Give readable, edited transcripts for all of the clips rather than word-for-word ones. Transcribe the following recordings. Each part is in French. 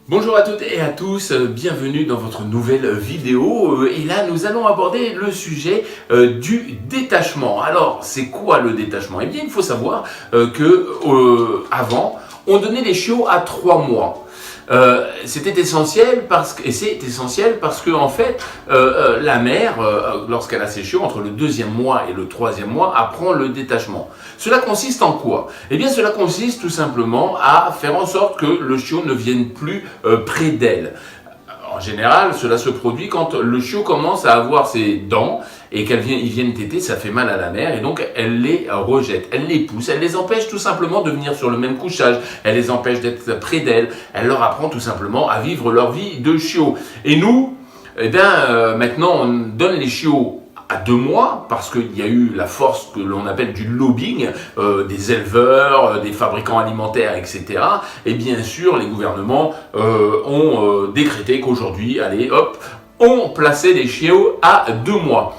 Bonjour à toutes et à tous, bienvenue dans votre nouvelle vidéo et là nous allons aborder le sujet du détachement. Alors c'est quoi le détachement? Eh bien il faut savoir que avant on donnait les chiots à 3 mois. C'était essentiel c'est essentiel parce que en fait la mère lorsqu'elle a ses chiots entre le 2e mois et le 3e mois apprend le détachement. Cela consiste en quoi? Eh bien cela consiste tout simplement à faire en sorte que le chiot ne vienne plus près d'elle. En général, cela se produit quand le chiot commence à avoir ses dents et ils viennent téter, ça fait mal à la mère et donc elle les rejette, elle les pousse, elle les empêche tout simplement de venir sur le même couchage, elle les empêche d'être près d'elle, elle leur apprend tout simplement à vivre leur vie de chiot. Et nous, eh bien, maintenant on donne les chiots à 2 mois, parce qu'il y a eu la force que l'on appelle du lobbying, des éleveurs, des fabricants alimentaires, etc. Et bien sûr, les gouvernements ont décrété qu'aujourd'hui, allez, hop, on plaçait les chiots à 2 mois.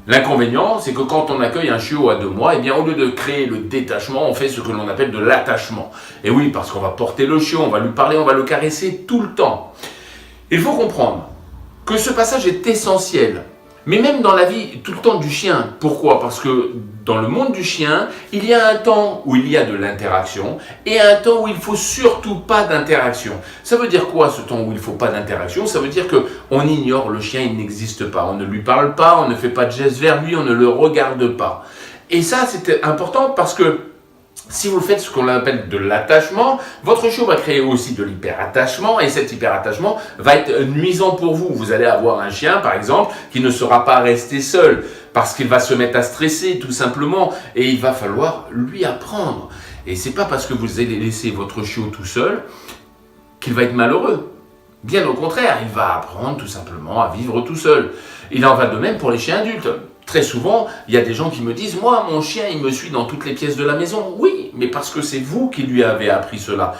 L'inconvénient, c'est que quand on accueille un chiot à 2 mois, eh bien, au lieu de créer le détachement, on fait ce que l'on appelle de l'attachement. Et oui, parce qu'on va porter le chiot, on va lui parler, on va le caresser tout le temps. Il faut comprendre que ce passage est essentiel. Mais même dans la vie tout le temps du chien. Pourquoi? Parce que dans le monde du chien, il y a un temps où il y a de l'interaction et un temps où il ne faut surtout pas d'interaction. Ça veut dire quoi ce temps où il ne faut pas d'interaction? Ça veut dire qu'on ignore le chien, il n'existe pas. On ne lui parle pas, on ne fait pas de gestes vers lui, on ne le regarde pas. Et ça, c'est important parce que si vous faites ce qu'on appelle de l'attachement, votre chiot va créer aussi de l'hyperattachement et cet hyperattachement va être nuisant pour vous. Vous allez avoir un chien, par exemple, qui ne sera pas resté seul parce qu'il va se mettre à stresser tout simplement et il va falloir lui apprendre. Et c'est pas parce que vous allez laisser votre chiot tout seul qu'il va être malheureux. Bien au contraire, il va apprendre tout simplement à vivre tout seul. Il en va de même pour les chiens adultes. Très souvent, il y a des gens qui me disent « Moi, mon chien, il me suit dans toutes les pièces de la maison. » Oui, mais parce que c'est vous qui lui avez appris cela.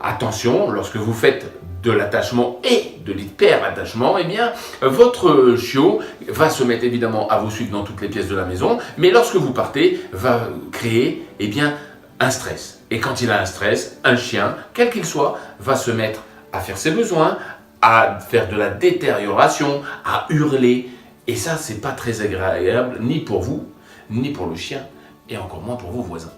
Attention, lorsque vous faites de l'attachement et de l'hyperattachement, eh bien, votre chiot va se mettre évidemment à vous suivre dans toutes les pièces de la maison, mais lorsque vous partez, va créer, eh bien, un stress. Et quand il a un stress, un chien, quel qu'il soit, va se mettre à faire ses besoins, à faire de la détérioration, à hurler. Et ça, c'est pas très agréable, ni pour vous, ni pour le chien, et encore moins pour vos voisins.